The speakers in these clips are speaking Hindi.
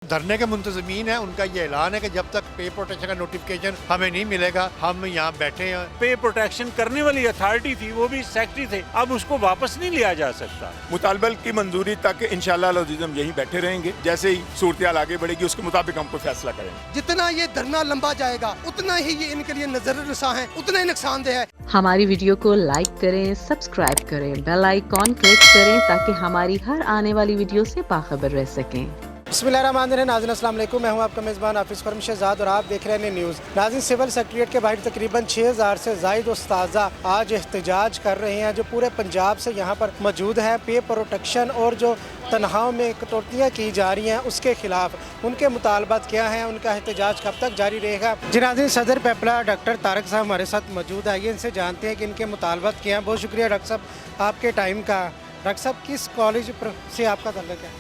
धरने के मुंतजमीन है, उनका ये ऐलान है कि जब तक पे प्रोटेक्शन का नोटिफिकेशन हमें नहीं मिलेगा हम यहाँ बैठे हैं। पे प्रोटेक्शन करने वाली अथॉरिटी थी, वो भी सेक्रेटरी थे, अब उसको वापस नहीं लिया जा सकता। मुतालबल की मंजूरी तक इंशाअल्लाह हम यहीं बैठे रहेंगे, जैसे ही सूरत आगे बढ़ेगी उसके मुताबिक हम कोई फैसला करेंगे। जितना ये धरना लंबा जाएगा उतना ही ये इनके लिए नजर रसा है, उतना ही नुकसानदेह है। हमारी वीडियो को लाइक करें, सब्सक्राइब करें, बेल आइकॉन क्लिक करें ताकि हमारी हर आने वाली वीडियो से बाखबर रह सकें। बिस्मिल्लाहिर्रहमानिर्रहीम। नाज़रीन अस्सलाम वालेकुम, मैं हूं आपका मेज़बान हाफिज़ खुरम शहजाद और आप देख रहे हैं न्यूज़। नाज़रीन, सिविल सेक्रेटरीट के बाहर तकरीबन 6000 से ज़ायद उस्ताज़ा आज एहतजाज कर रहे हैं, जो पूरे पंजाब से यहाँ पर मौजूद है। पे प्रोटेक्शन और जो तनख्वाहों में कटौतियाँ की जा रही हैं उसके खिलाफ उनके मुतालबात क्या हैं, उनका एहतजाज कब तक जारी रहेगा। जी नाज़रीन, सदर पेपला डॉक्टर तारक साहब हमारे साथ मौजूद है, ये इनसे जानते हैं कि इनके मुतालबात क्या हैं। बहुत शुक्रिया डॉक्टर साहब आपके टाइम का। डॉक्टर साहब, किस कॉलेज से आपका तल्लुक़ है?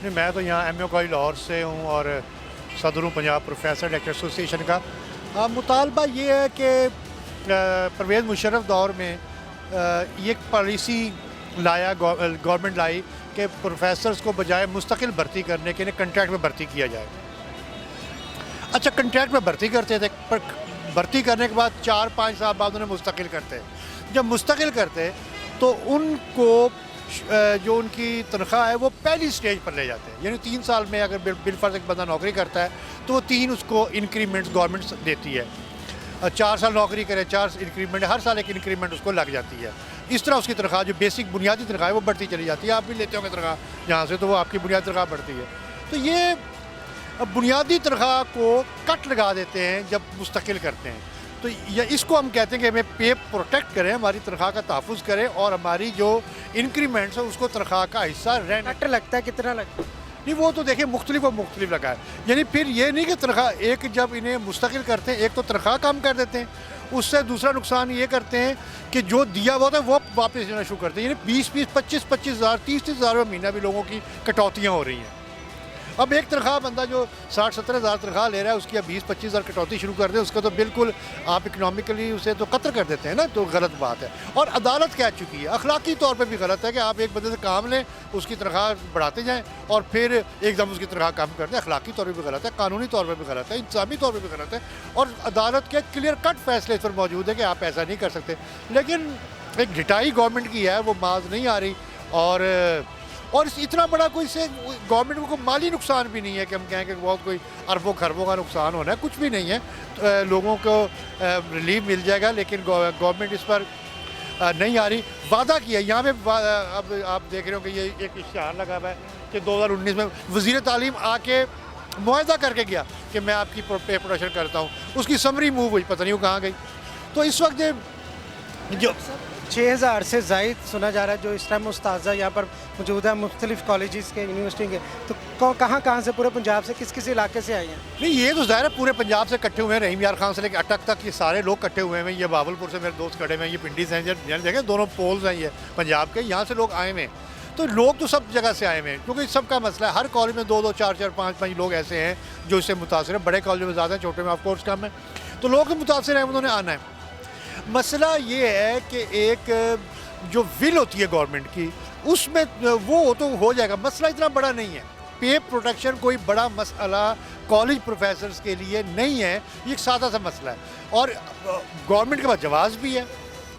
नहीं, मैं तो यहाँ MA कॉलेज लाहौर से हूँ और सदर हूँ पंजाब प्रोफेसर डायरेक्टर एसोसिएशन का। मुतालबा ये है कि परवेज़ मुशर्रफ दौर में ये पॉलिसी लाया, गवर्नमेंट लाई कि प्रोफेसर्स को बजाय मुस्तकिल भर्ती करने के लिए कंट्रैक्ट में भर्ती किया जाए। अच्छा, कंट्रैक्ट में भर्ती करते थे, पर भर्ती करने के बाद 4-5 साल बाद उन्हें मुस्तकिल करते। जब मुस्तकिल करते तो उनको जो उनकी तनख्वाह है वो पहली स्टेज पर ले जाते हैं। यानी 3 साल में अगर बिलफर्ज एक बंदा नौकरी करता है तो 3 उसको इंक्रीमेंट्स गवर्नमेंट देती है। 4 साल नौकरी करे, 4 इंक्रीमेंट, हर साल एक इंक्रीमेंट उसको लग जाती है। इस तरह उसकी तनख्वाह जो बेसिक बुनियादी तनख्वाह है वो बढ़ती चली जाती है। आप भी लेते होंगे तनख्वाह यहाँ से, तो वो आपकी बुनियादी तनख्वाह बढ़ती है। तो ये बुनियादी तनख्वाह को कट लगा देते हैं जब मुस्तकिल करते हैं। तो ये इसको हम कहते हैं कि हमें पे प्रोटेक्ट करें, हमारी तनख्वाह का तहफ़्फ़ुज़ करें और हमारी जो इंक्रीमेंट्स है उसको तनख्वाह का हिस्सा रहने। कट लगता है, कितना लगता है? नहीं, वो तो देखिए मुख्तलिफ और मुख्तलिफ लगा है। यानी फिर ये नहीं कि तनख्वाह एक, जब इन्हें मुस्तकिल करते हैं एक तो तनख्वाह कम कर देते हैं, उससे दूसरा नुकसान ये करते हैं कि जो दिया हुआ था वो वापस देना शुरू करते हैं। यानी 20-20, 25-25 हज़ार, 30-30 हज़ार महीना भी लोगों की कटौतियाँ हो रही हैं। अब एक तनख्वाह बंदा जो 60-70 हज़ार तनख्वाह ले रहा है उसकी अब 20-25 हज़ार कटौती शुरू कर दे, उसको तो बिल्कुल आप इकनॉमिकली उसे तो कत्ल कर देते हैं ना, तो गलत बात है। और अदालत कह चुकी है, अखलाकी तौर पे भी गलत है कि आप एक बंदे से काम लें, उसकी तनख्वाह बढ़ाते जाएँ और फिर एकदम उसकी तनख्वाह कम कर दें। अखलाकी तौर पर भी गलत है, कानूनी तौर पर भी गलत है, इंसानी तौर पर भी गलत है। और अदालत के क्लियर कट फैसले इस पर मौजूद है कि आप ऐसा नहीं कर सकते। लेकिन एक ढिटाई गवर्नमेंट की है, वो माज नहीं आ रही। और इतना बड़ा कोई से गवर्नमेंट को माली नुकसान भी नहीं है कि हम कहें कि बहुत कोई अरबों खरबों का नुकसान होना है, कुछ भी नहीं है। तो लोगों को रिलीफ मिल जाएगा, लेकिन गवर्नमेंट इस पर नहीं आ रही। वादा किया यहाँ पे, अब आप देख रहे हो कि ये एक इश्तिहार लगा हुआ है कि 2019 में वज़ीर तालीम आके मुआहदा करके गया कि मैं आपकी पे प्रोटेक्शन करता हूँ। उसकी समरी मूव हुई, पता नहीं वो कहाँ गई। तो इस वक्त जो 6000 से ज़ायद सुना जा रहा है जो इस टाइम उस्ताज़ा यहाँ पर मौजूद है, मुख्तलिफ़ कॉलेजेस के, यूनिवर्सिटी के। तो कहाँ से, पूरे पंजाब से, किस किस इलाके से आए हैं? नहीं, ये तो ज़ाहिर है पूरे पंजाब से इकट्ठे हुए हैं। रहीम यार खान से लेकर अटक तक ये सारे लोग इकट्ठे हुए हैं। ये बावलपुर से मेरे दोस्त खड़े हुए हैं, ये पिंडी से हैं, देखें दोनों पोल्स हैं ये पंजाब के, यहाँ से लोग आए हुए हैं। तो लोग तो सब जगह से आए हुए हैं क्योंकि सबका मसला है। हर कॉलेज में 2-2, 4-4, 5-5 लोग ऐसे हैं जो इससे मुतासर हैं। बड़े कॉलेज में ज़्यादा है, छोटे में ऑफकोर्स कम है। तो लोग मुतासर हैं, उन्होंने आना है। मसला ये है कि एक जो विल होती है गवर्नमेंट की, उसमें वो तो हो जाएगा। मसला इतना बड़ा नहीं है। पे प्रोटेक्शन कोई बड़ा मसला कॉलेज प्रोफेसर्स के लिए नहीं है, ये एक सादा सा मसला है। और गवर्नमेंट के पास जवाब भी है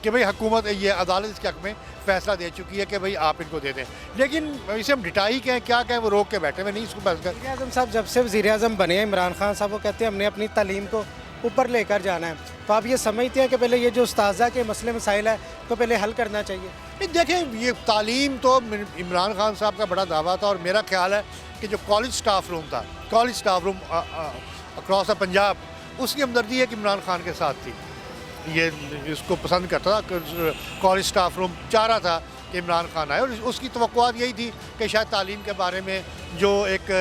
कि भाई हुकूमत, ये अदालत इसके हक़ में फ़ैसला दे चुकी है कि भाई आप इनको दे दें। लेकिन इसे हम डिटाई कहें, क्या कहें, वो रोक के बैठे हुए नहीं इसको बस कर। वज़ीर आज़म साहब जब से वज़ीर आज़म बने हैं इमरान खान साहब, वो कहते हैं हमने अपनी तालीम को ऊपर लेकर जाना है। तो आप ये समझते हैं कि पहले ये जो उस्ताज़ा के मसले मसाइल है तो पहले हल करना चाहिए? नहीं, देखें, ये तालीम तो इमरान खान साहब का बड़ा दावा था और मेरा ख्याल है कि जो कॉलेज स्टाफ रूम था, college staff room across the Punjab, उसकी हमदर्दी एक इमरान खान के साथ थी। ये इसको पसंद करता था, कॉलेज स्टाफ रूम चाह रहा था कि इमरान खान आए। और उसकी तवक्कुआत यही थी कि शायद तालीम के बारे में जो एक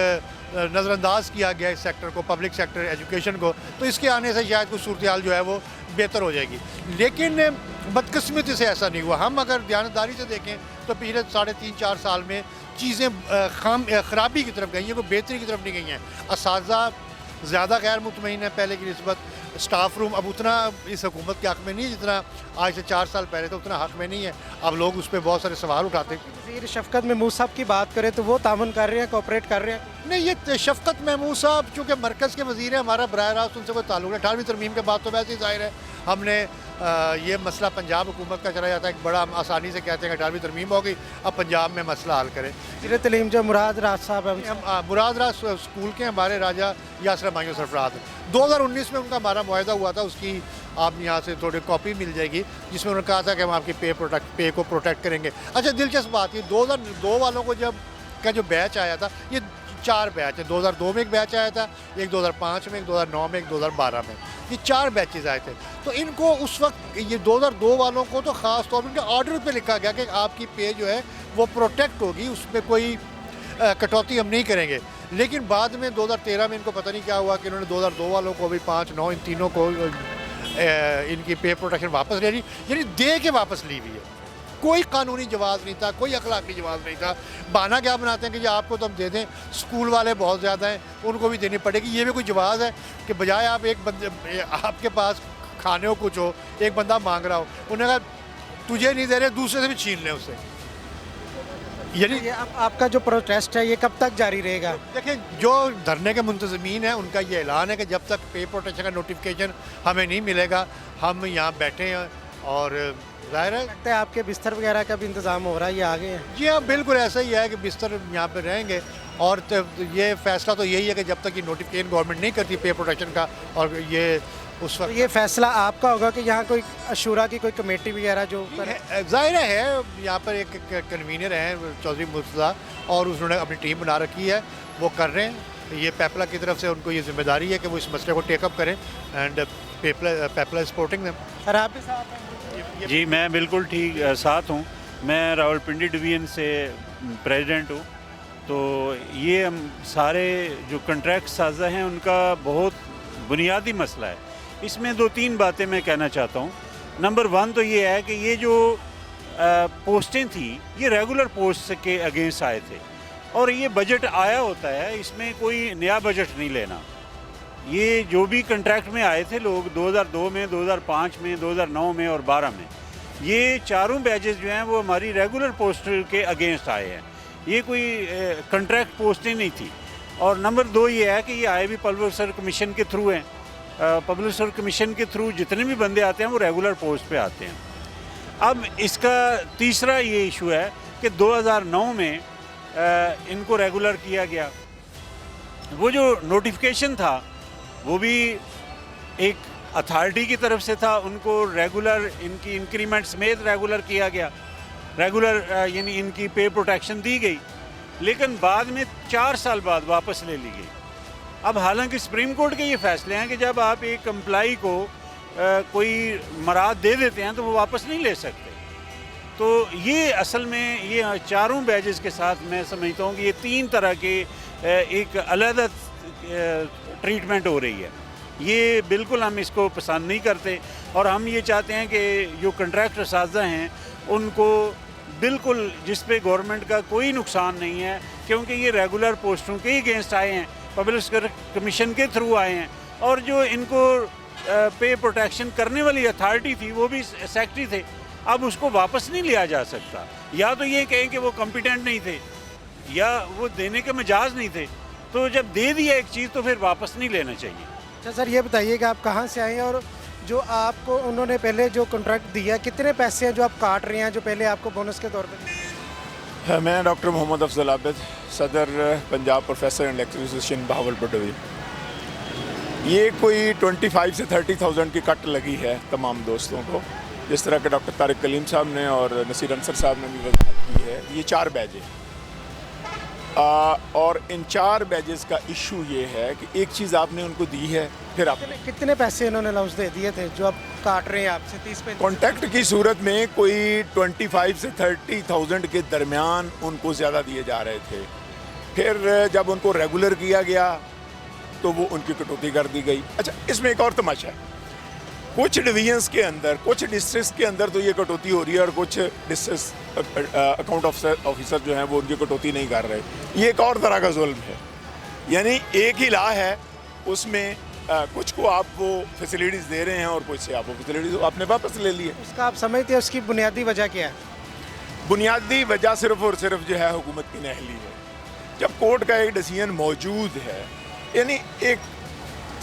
नज़रअंदाज किया गया इस सेक्टर को, पब्लिक सेक्टर एजुकेशन को, तो इसके आने से शायद कुछ सूरत हाल जो है वो बेहतर हो जाएगी। लेकिन बदकिस्मती से ऐसा नहीं हुआ। हम अगर ध्यानदारी से देखें तो पिछले 3.5-4 साल में चीज़ें ख़राबी की तरफ गई हैं, कोई बेहतरी की तरफ नहीं गई हैं। असातिज़ा ज़्यादा गैर मुतमईन है पहले की निस्बत। स्टाफ रूम अब उतना इस हुकूमत के हक़ में नहीं है जितना आज से 4 साल पहले, तो उतना हक़ में नहीं है। अब लोग उस पर बहुत सारे सवाल उठाते हैं। वज़ीर शफ़क़त महमूद साहब की बात करें तो वो तामुन कर रहे हैं, कोऑपरेट कर रहे हैं। नहीं, ये शफ़क़त महमूद साहब चूँकि मरकज़ के वज़ीर हैं, हमारा बराह रास्त उनसे कोई ताल्लुक नहीं। 18वीं तरमीम के बाद तो वैसे ही ज़ाहिर है हमने ये मसला पंजाब हुकूमत का चला जाता है, बड़ा हम आसानी से कहते हैं कि 18वीं तरमीम हो गई, अब पंजाब में मसला हल करें। वज़ीर तलीम जो मुराद राज साहब हैं, हम मुराद राज स्कूल के हमारे राजा यासर मायूं सरफराज 2019 में उनका हमारा मुआहदा हुआ था, उसकी आप यहाँ से थोड़ी कॉपी मिल जाएगी, जिसमें उन्होंने कहा था कि हम आपकी पे को प्रोटेक्ट करेंगे। अच्छा, दिलचस्प बात ये 2002 वालों को जब का जो बैच आया था, ये 4 बैच है। 2002 में एक बैच आया था, एक 2005 में, एक 2009 में, एक 2012 में, ये 4 बैचेज आए थे। तो इनको उस वक्त ये 2002 वालों को तो ख़ास तौर पर इनके ऑर्डर पे लिखा गया कि आपकी पे जो है वो प्रोटेक्ट होगी, उसमें कोई कटौती हम नहीं करेंगे। लेकिन बाद में 2013 में इनको पता नहीं क्या हुआ कि इन्होंने 2002 वालों को भी 5, 9 इन तीनों को इनकी पे प्रोटेक्शन वापस ले ली, यानी दे के वापस ली हुई है। कोई कानूनी जवाब नहीं था, कोई अखलाकी जवाब नहीं था। बहाना क्या बनाते हैं कि ये आपको तो हम दे दें, स्कूल वाले बहुत ज़्यादा हैं, उनको भी देनी पड़ेगी। ये भी कोई जवाब है कि बजाय आप एक बंदे आपके पास खाने को कुछ हो, एक बंदा मांग रहा हो, उन्होंने कहा तुझे नहीं दे रहे, दूसरे से भी छीन लें उससे। यानी ये आपका जो प्रोटेस्ट है ये कब तक जारी रहेगा? देखिए, जो धरने के मुंतज़मीन हैं उनका ये ऐलान है कि जब तक पे प्रोटेक्शन का नोटिफिकेशन हमें नहीं मिलेगा हम यहाँ बैठे हैं। और ज़ाहिर है लगता है आपके बिस्तर वगैरह का भी इंतज़ाम हो रहा है, ये आगे हैं? जी हाँ, बिल्कुल ऐसा ही है कि बिस्तर यहाँ पे रहेंगे। और ये फैसला तो यही है कि जब तक ये नोटिफिकेशन गवर्नमेंट नहीं करती पे प्रोटेक्शन का, और ये उस तो वक्त ये फैसला आपका होगा कि यहाँ कोई अशूरा की कोई कमेटी वगैरह जो ज़ाहिर है यहाँ पर एक कन्वीनर हैं चौधरी मुर्तज़ा, और उन्होंने अपनी टीम बना रखी है, वो कर रहे हैं। ये पेपला की तरफ से उनको ये जिम्मेदारी है कि वो इस मसले को टेकअप करें, एंड पेपला सपोर्टिंग देम। सर आप भी साथ हैं? जी, मैं बिल्कुल ठीक साथ हूँ। मैं रावलपिंडी डिवीज़न से प्रेसिडेंट हूँ। तो ये हम सारे जो कॉन्ट्रैक्ट साजा हैं उनका बहुत बुनियादी मसला है। इसमें 2-3 बातें मैं कहना चाहता हूँ। नंबर 1 तो ये है कि ये जो पोस्टें थी ये रेगुलर पोस्ट के अगेंस्ट आए थे, और ये बजट आया होता है, इसमें कोई नया बजट नहीं लेना। ये जो भी कॉन्ट्रैक्ट में आए थे लोग 2002 में, 2005 में, 2009 में और 12 में, ये चारों बैचेस जो हैं वो हमारी रेगुलर पोस्ट के अगेंस्ट आए हैं। ये कोई कॉन्ट्रैक्ट पोस्टें नहीं थी। और नंबर 2 ये है कि ये आए भी पब्लिक सर्विस कमीशन के थ्रू हैं। पब्लिक सर्विस कमीशन के थ्रू जितने भी बंदे आते हैं वो रेगुलर पोस्ट पे आते हैं। अब इसका तीसरा ये इशू है कि 2009 में इनको रेगुलर किया गया। वो जो नोटिफिकेशन था वो भी एक अथॉरिटी की तरफ से था, उनको रेगुलर इनकी इंक्रीमेंट समेत रेगुलर किया गया, रेगुलर यानी इनकी पे प्रोटेक्शन दी गई, लेकिन बाद में 4 साल बाद वापस ले ली गई। अब हालांकि सुप्रीम कोर्ट के ये फैसले हैं कि जब आप एक एम्प्लाई को कोई मराद दे देते हैं तो वो वापस नहीं ले सकते। तो ये असल में ये चारों बैचेस के साथ मैं समझता हूँ कि ये 3 तरह के एक अलग ट्रीटमेंट हो रही है। ये बिल्कुल हम इसको पसंद नहीं करते, और हम ये चाहते हैं कि जो कॉन्ट्रैक्ट साजा हैं उनको बिल्कुल जिस पे गवर्नमेंट का कोई नुकसान नहीं है, क्योंकि ये रेगुलर पोस्टों के ही अगेंस्ट आए हैं, पब्लिक कमीशन के थ्रू आए हैं। और जो इनको पे प्रोटेक्शन करने वाली अथॉरिटी थी वो भी सेक्रेटरी थे, अब उसको वापस नहीं लिया जा सकता। या तो ये कहें कि वो कॉम्पिटेंट नहीं थे या वो देने के मिजाज नहीं थे, तो जब दे दिया एक चीज़ तो फिर वापस नहीं लेना चाहिए। अच्छा सर, ये बताइए कि आप कहाँ से आए हैं, और जो आपको उन्होंने पहले जो कॉन्ट्रैक्ट दिया, कितने पैसे हैं जो आप काट रहे हैं जो पहले आपको बोनस के तौर पर? मैं डॉक्टर मोहम्मद अफजल आबिद, सदर Punjab professor and lecture association Bahawalpur division. ये कोई 25 से 30,000 की कट लगी है तमाम दोस्तों को, जिस तरह के डॉक्टर तारिक कलीम साहब ने और नसीर अंसर साहब ने भी वजाहत की है। ये 4 बैच है, और इन 4 बैचेस का इशू ये है कि एक चीज़ आपने उनको दी है, फिर आप कितने पैसे इन्होंने अलाउंस दे दिए थे जो आप काट रहे हैं आपसे? 30-35 कॉन्ट्रैक्ट की सूरत में कोई 25 से 30,000 के दरमियान उनको ज़्यादा दिए जा रहे थे। फिर जब उनको रेगुलर किया गया तो वो उनकी कटौती कर दी गई। अच्छा, इसमें एक और तमाशा है, कुछ डिवीजन्स के अंदर, कुछ डिस्ट्रिक्ट के अंदर तो ये कटौती हो रही है, और कुछ डिस्ट्रिक्ट अकाउंट ऑफिसर जो हैं वो उनकी कटौती नहीं कर रहे। ये एक और तरह का जुल्म है। यानी एक ही लॉ है, उसमें कुछ को आप वो फैसिलिटीज़ दे रहे हैं और कुछ से आप वो फैसिलिटीज़ आपने वापस ले लिए। उसका आप समझते हैं उसकी बुनियादी वजह क्या है? बुनियादी वजह सिर्फ और सिर्फ जो है हुकूमत की नाअहली है। जब कोर्ट का एक डिसीजन मौजूद है, यानी एक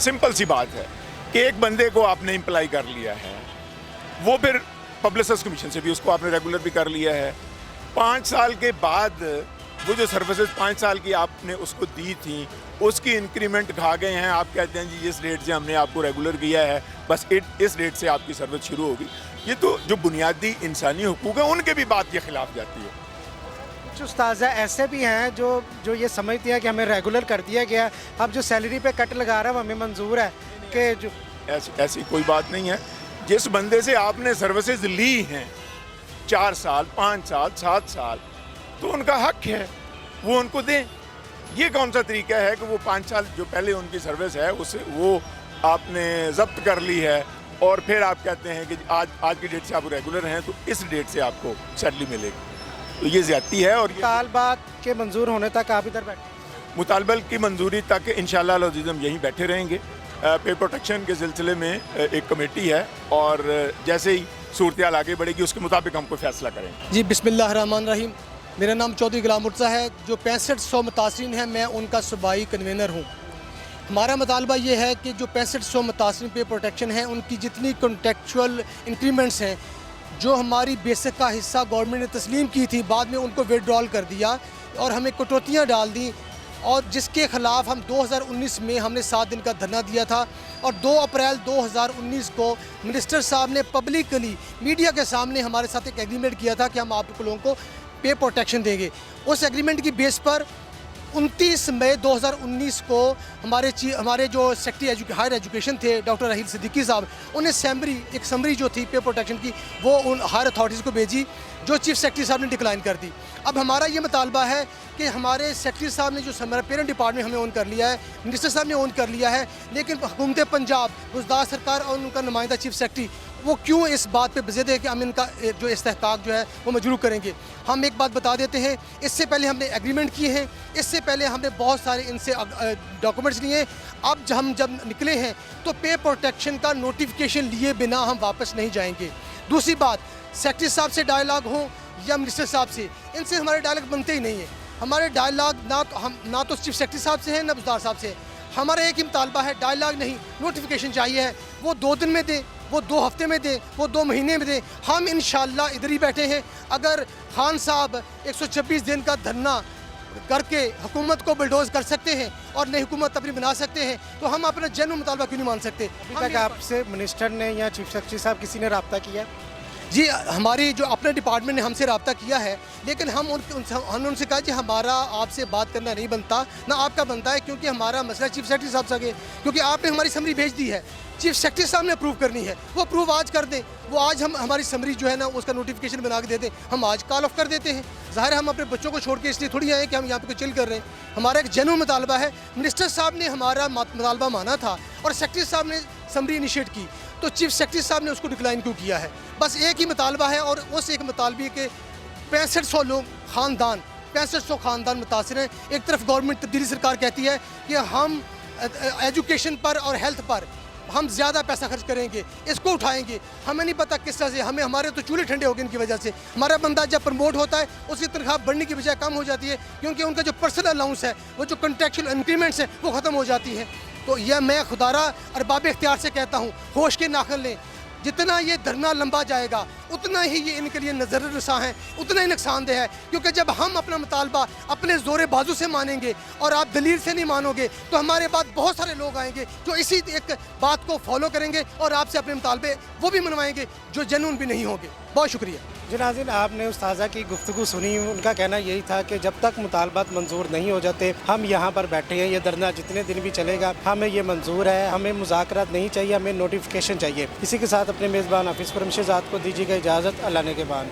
सिंपल सी बात है कि एक बंदे को आपने इम्प्लाई कर लिया है, वो फिर पब्लिसिटी कमीशन से भी उसको आपने रेगुलर भी कर लिया है। 5 साल के बाद वो जो सर्विसेज 5 साल की आपने उसको दी थी, उसकी इंक्रीमेंट खा गए हैं। आप कहते हैं जी इस रेट से हमने आपको रेगुलर किया है, बस इस रेट से आपकी सर्विस शुरू होगी। ये तो जो बुनियादी इंसानी हुकूक है उनके भी बात के खिलाफ जाती है। कुछ उस्ताज़ा ऐसे भी हैं जो ये समझते हैं कि हमें रेगुलर कर दिया गया, अब जो सैलरी पे कट लगा रहा है वो हमें मंजूर है कि जो ऐसी कोई बात नहीं है। जिस बंदे से आपने सर्विसेज ली हैं 4 साल 5 साल 7 साल, तो उनका हक है वो उनको दें। ये कौन सा तरीका है कि वो 5 साल जो पहले उनकी सर्विस है उसे वो आपने जब्त कर ली है और फिर आप कहते हैं कि आज की डेट से आप रेगुलर हैं तो इस डेट से आपको सैलरी मिलेगी, तो ये ज़्यादती है। और मुतालबात के मंजूर होने तक आप इधर बैठे? मुतालबल की मंजूरी तक इंशाअल्लाह अज़ीज़ हम यहीं बैठे रहेंगे। पे प्रोटेक्शन के सिलसिले में एक कमेटी है और जैसे ही सूरत हाल आगे बढ़ेगी उसके मुताबिक हम कोई फैसला करेंगे। जी बिस्मिल्लाहिर्रहमानिर्रहीम। मेरा नाम चौधरी गुलाम मुर्तज़ा है। जो 6500 मुतासरीन हैं मैं उनका सूबाई कन्वेनर हूँ। हमारा मुतालबा ये है कि जो 6500 मुतासरीन पे प्रोटेक्शन है उनकी जितनी कॉन्ट्रेक्चुअल इंक्रीमेंट्स हैं, जो हमारी बेसिक का हिस्सा गवर्नमेंट ने तस्लीम की थी, बाद में उनको विड्रॉल कर दिया और हमें कटौतियाँ डाल दी, और जिसके ख़िलाफ़ हम 2019 में हमने 7 दिन का धरना दिया था। और 2 अप्रैल 2019 को मिनिस्टर साहब ने पब्लिकली मीडिया के सामने हमारे साथ एक एग्रीमेंट किया था कि हम आप लोगों को पे प्रोटेक्शन देंगे। उस एग्रीमेंट की बेस पर 29 मई 2019 को हमारे जो सेक्रेटरी हायर एजुकेशन थे डॉक्टर राहील सिद्दीकी साहब, उन्हें एक समरी जो थी पे प्रोटेक्शन की वो उन हायर अथॉरिटीज़ को भेजी, जो चीफ सेक्रेटरी साहब ने डिक्लाइन कर दी। अब हमारा ये मुतालबा है कि हमारे सेक्रेटरी साहब ने जो हमारा पेरेंट डिपार्टमेंट हमें ऑन कर लिया है, मिनिस्टर साहब ने ऑन कर लिया है, लेकिन हुकूमत पंजाब, गुजरात सरकार और उनका नुमाइंदा चीफ सेक्रेटरी वो क्यों इस बात पे बज़िद है कि हम इनका जो इस्तेहकाक जो है वो मजरूह करेंगे। हम एक बात बता देते हैं, इससे पहले हमने एग्रीमेंट किए हैं, इससे पहले हमने बहुत सारे इनसे डॉक्यूमेंट्स लिए। अब जब निकले हैं तो पे प्रोटेक्शन का नोटिफिकेशन लिए बिना हम वापस नहीं जाएंगे। दूसरी बात, सेक्रेटरी साहब से डायलॉग हो या मिनिस्टर साहब से, इनसे हमारे डायलॉग बनते ही नहीं है। हमारे डायलॉग ना तो चीफ सेक्रेटरी साहब से है ना बुज़दार साहब से। हमारा एक ही मुतालबा है, डायलॉग नहीं, नोटिफिकेशन चाहिए है। वो 2 दिन में दें, वो 2 हफ्ते में दें, वो 2 महीने में दें। हम इंशाअल्लाह इधर ही बैठे हैं। अगर खान साहब 126 दिन का धरना करके हुकूमत को बुलडोज कर सकते हैं और नई हुकूमत अपनी बना सकते हैं, तो हम अपना जन्म मुतालबा क्यों नहीं मान सकते? अभी तक आपसे मिनिस्टर ने या चीफ सेक्रेटरी साहब किसी ने रब्ता किया? जी, हमारी जो अपने डिपार्टमेंट ने हमसे रब्ता किया है, लेकिन हमने उनसे कहा कि हमारा आपसे बात करना नहीं बनता, ना आपका बनता है, क्योंकि हमारा मसला चीफ सेक्रेटरी साहब से, क्योंकि आपने हमारी समरी भेज दी है, चीफ सेक्रेटरी साहब ने अप्रूव करनी है, वो अप्रूव आज कर दें। वो आज हम हमारी समरी जो है ना उसका नोटिफिकेशन बना के दे दें, हम आज कॉल ऑफ कर देते हैं। ज़ाहिर है हम अपने बच्चों को छोड़ के इसलिए थोड़ी आए कि हम यहाँ पे कोई चिल कर रहे हैं। हमारा एक जेन्युइन मुतालबा है। मिनिस्टर साहब ने हमारा मुतालबा माना था और सेक्रेटरी साहब ने समरी इनिशिएट की, तो चीफ सेक्रेटरी साहब ने उसको डिक्लाइन क्यों किया है? बस एक ही मुतालबा है और उस एक मुतालबे के 6500 लोग ख़ानदान 6500 ख़ानदान मुतासर हैं। एक तरफ गवर्नमेंट तब्दीली सरकार कहती है कि हम एजुकेशन पर और हेल्थ पर हम ज़्यादा पैसा खर्च करेंगे, इसको उठाएंगे। हमें नहीं पता किस तरह से, हमारे तो चूल्हे ठंडे हो गए इनकी वजह से। हमारा बंदा जब प्रमोट होता है उसकी तनख्वाह बढ़ने की बजाय कम हो जाती है, क्योंकि उनका जो पर्सनल अलाउंस है, वो जो कॉन्ट्रैक्चुअल इंक्रीमेंट्स हैं, वो ख़त्म हो जाती है। तो यह मैं खुदारा अरबाब इख्तियार से कहता हूँ, होश के नाखन लें। जितना ये धरना लंबा जाएगा उतना ही ये इनके लिए नजर रसा है, उतना ही नुकसानदेह है। क्योंकि जब हम अपना मुतालबा अपने ज़ोरे बाजू से मानेंगे और आप दलील से नहीं मानोगे, तो हमारे बाद बहुत सारे लोग आएंगे जो इसी एक बात को फॉलो करेंगे और आपसे अपने मुतालबे वो भी मनवाएंगे जो जेन्युइन भी नहीं होंगे। बहुत शुक्रिया। जी नाज़रीन, आपने उस्ताज़ा की गुफ्तगू सुनी। उनका कहना यही था कि जब तक मुतालबात मंजूर नहीं हो जाते हम यहाँ पर बैठे हैं। ये धरना जितने दिन भी चलेगा हमें ये मंजूर है, हमें मुज़ाकरात नहीं चाहिए, हमें नोटिफिकेशन चाहिए। इसी के साथ अपने मेज़बान हाफिज़ खुर्रम शहज़ाद को दीजिएगा इजाज़त। अल्लाह ने के बाद।